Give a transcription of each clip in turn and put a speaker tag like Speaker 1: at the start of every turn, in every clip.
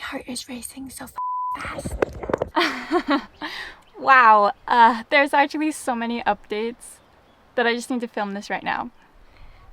Speaker 1: heart is racing so fast.
Speaker 2: Wow, there's actually so many updates that I just need to film this right now.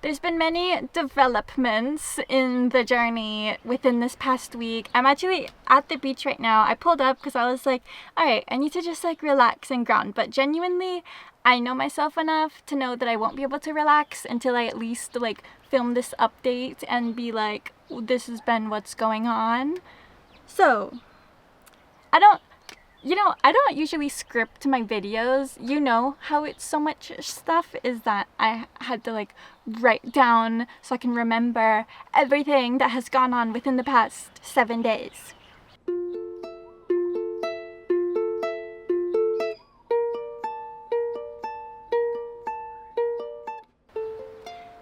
Speaker 2: There's been many developments in the journey within this past week. I'm actually at the beach right now. I pulled up because I was like, alright, I need to just like relax and ground. But genuinely, I know myself enough to know that I won't be able to relax until I at least like film this update and be like, this has been what's going on. So, I don't usually script my videos. You know how it's so much stuff is that I had to like write down so I can remember everything that has gone on within the past 7 days.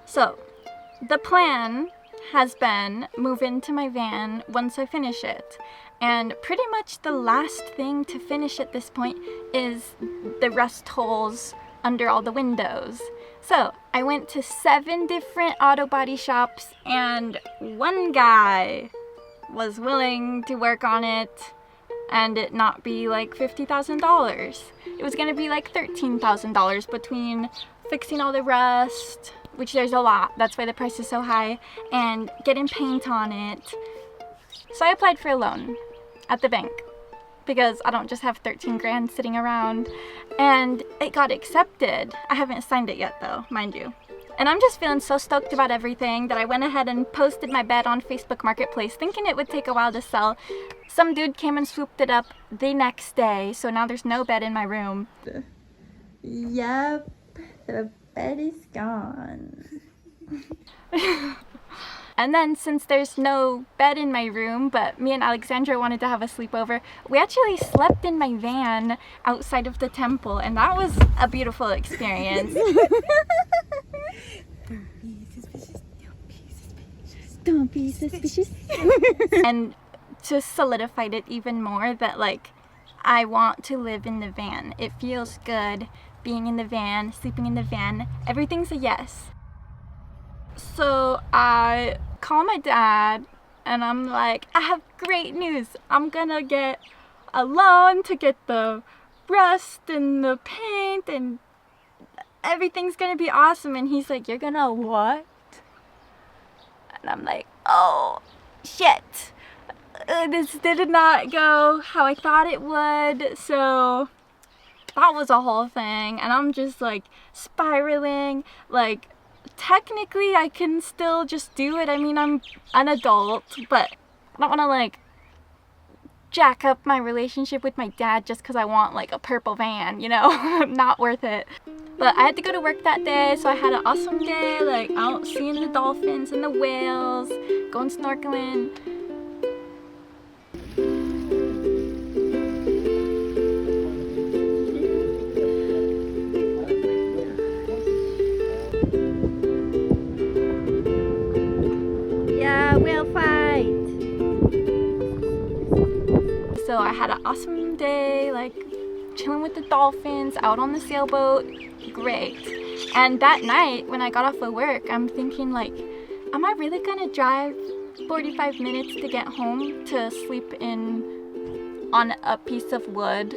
Speaker 2: So, the plan has been move into my van once I finish it. And pretty much the last thing to finish at this point is the rust holes under all the windows. So I went to 7 different auto body shops and one guy was willing to work on it and it not be like $50,000. It was gonna be like $13,000 between fixing all the rust, which there's a lot, that's why the price is so high, and getting paint on it. So I applied for a loan at the bank because I don't just have 13 grand sitting around, and it got accepted. I haven't signed it yet though, mind you. And I'm just feeling so stoked about everything that I went ahead and posted my bed on Facebook Marketplace thinking it would take a while to sell. Some dude came and swooped it up the next day, so now there's no bed in my room.
Speaker 1: Yep, the bed is gone.
Speaker 2: And then since there's no bed in my room, but me and Alexandra wanted to have a sleepover, we actually slept in my van outside of the temple, and that was a beautiful experience.
Speaker 1: Don't be suspicious.
Speaker 2: And to solidify it even more that like I want to live in the van. It feels good being in the van, sleeping in the van. Everything's a yes. So I call my dad and I'm like, I have great news. I'm gonna get a loan to get the rust and the paint and everything's gonna be awesome. And he's like, you're gonna what? And I'm like, oh shit. This did not go how I thought it would. So that was a whole thing. And I'm just like spiraling. Like, technically I can still just do it. I mean, I'm an adult, but I don't want to like jack up my relationship with my dad just because I want like a purple van, you know? Not worth it. But I had to go to work that day, so I had an awesome day, like out seeing the dolphins and the whales, going snorkeling. So I had an awesome day, like chilling with the dolphins, out on the sailboat, great. And that night when I got off of work, I'm thinking like, am I really gonna drive 45 minutes to get home to sleep on a piece of wood?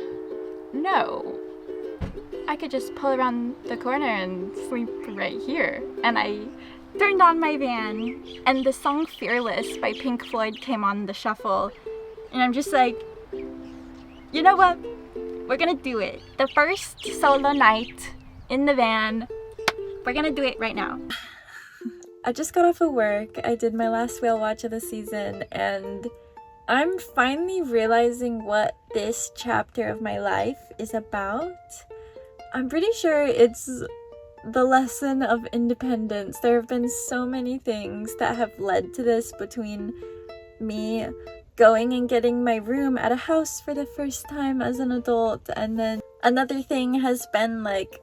Speaker 2: No. I could just pull around the corner and sleep right here. And I turned on my van and the song Fearless by Pink Floyd came on the shuffle. And I'm just like, you know what? We're gonna do it. The first solo night in the van. We're gonna do it right now.
Speaker 1: I just got off of work. I did my last whale watch of the season, and I'm finally realizing what this chapter of my life is about. I'm pretty sure it's the lesson of independence. There have been so many things that have led to this, between me going and getting my room at a house for the first time as an adult, and then another thing has been like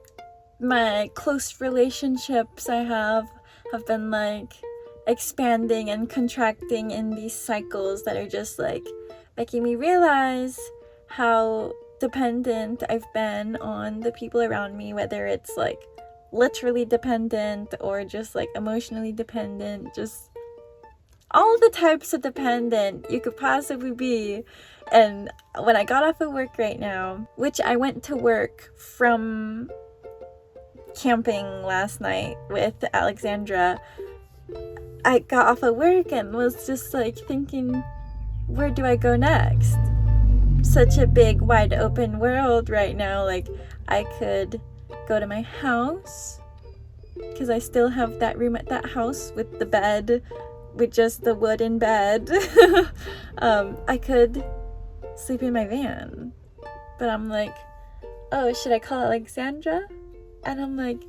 Speaker 1: my close relationships I have been like expanding and contracting in these cycles that are just like making me realize how dependent I've been on the people around me, whether it's like literally dependent or just like emotionally dependent. Just all the types of dependent you could possibly be. And when I got off of work right now, which I went to work from camping last night with Alexandra, I got off of work and was just like thinking, where do I go next? Such a big, wide open world right now. Like, I could go to my house, because I still have that room at that house with the bed, with just the wooden bed. I could sleep in my van. But I'm like, oh, should I call Alexandra? And I'm like,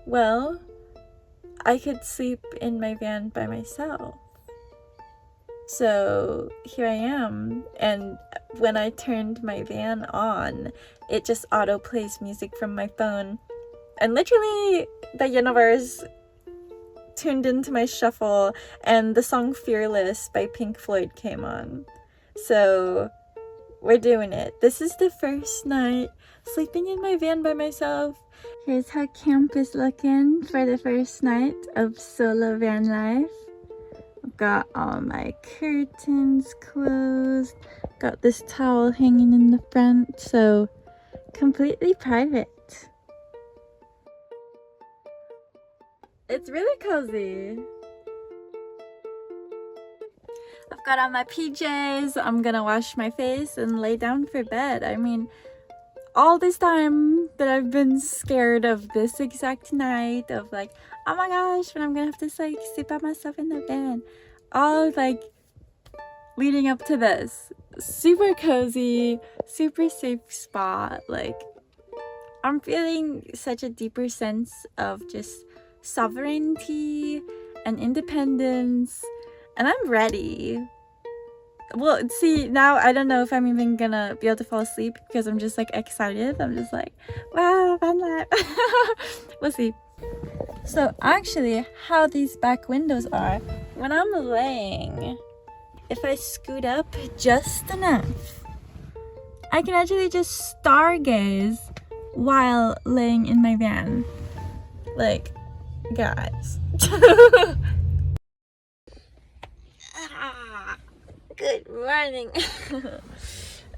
Speaker 1: well, I could sleep in my van by myself. So here I am, and when I turned my van on, it just auto plays music from my phone, and literally the universe tuned into my shuffle, and the song Fearless by Pink Floyd came on. So we're doing it. This is the first night sleeping in my van by myself. Here's how camp is looking for the first night of solo van life. I've got all my curtains closed, got this towel hanging in the front, so completely private. It's really cozy. I've got on my PJs, I'm gonna wash my face and lay down for bed. I mean, all this time that I've been scared of this exact night, of like, oh my gosh, when I'm gonna have to like sleep by myself in the van, all like leading up to this, super cozy, super safe spot. Like, I'm feeling such a deeper sense of just sovereignty and independence, and I'm ready. Well, see, now I don't know if I'm even gonna be able to fall asleep because I'm just like excited. I'm just like, wow, van life. We'll see. So actually, how these back windows are, when I'm laying, if I scoot up just enough, I can actually just stargaze while laying in my van. Like, guys. Good morning.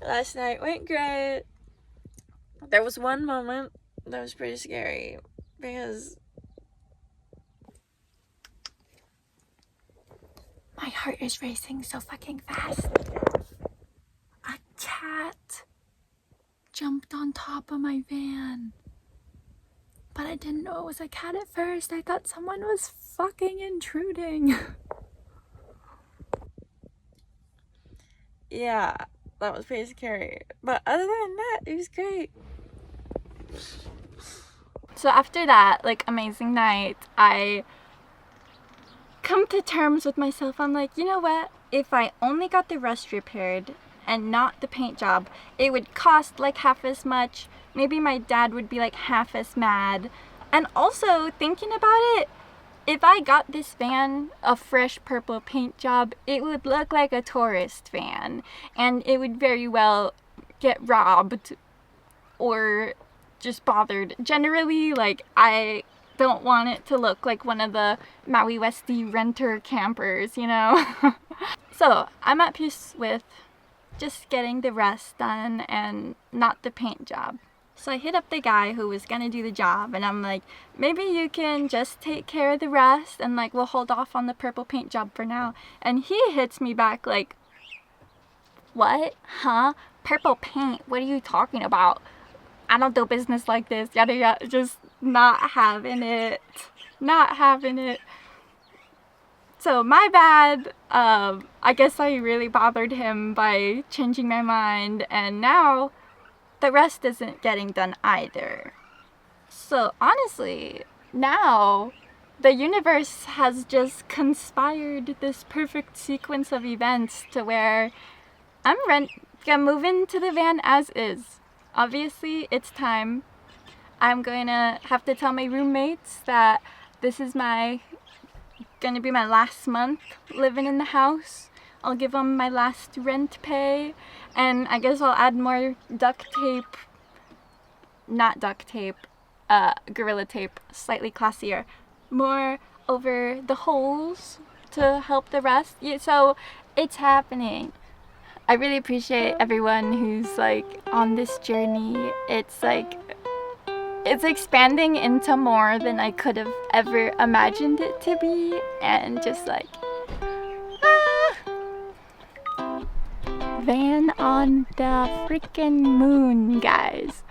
Speaker 1: Last night went great. There was one moment that was pretty scary because my heart is racing so fucking fast. A cat jumped on top of my van, but I didn't know it was a cat at first. I thought someone was fucking intruding. Yeah, that was pretty scary. But other than that, it was great. So after that, like, amazing night, I come to terms with myself. I'm like, you know what? If I only got the rust repaired and not the paint job, it would cost like half as much. Maybe my dad would be like half as mad. And also, thinking about it, if I got this van a fresh purple paint job, it would look like a tourist van, and it would very well get robbed or just bothered. Generally, like, I don't want it to look like one of the Maui westy renter campers, you know? So I'm at peace with just getting the rest done and not the paint job. So I hit up the guy who was gonna do the job, and I'm like, maybe you can just take care of the rest and like we'll hold off on the purple paint job for now. And he hits me back like, what? Huh? Purple paint? What are you talking about? I don't do business like this. Yada yada. Just not having it. Not having it. So my bad. I guess I really bothered him by changing my mind, and now the rest isn't getting done either. So honestly, now the universe has just conspired this perfect sequence of events to where I'm gonna move into the van as is. Obviously, it's time. I'm gonna have to tell my roommates that this is gonna be my last month living in the house. I'll give them my last rent pay, and I guess I'll add more duct tape, not duct tape, Gorilla tape, slightly classier, more over the holes
Speaker 2: to help the rest. So it's happening. I really appreciate everyone who's like on this journey. It's like it's expanding into more than I could have ever imagined it to be, and just like van on the freaking moon, guys.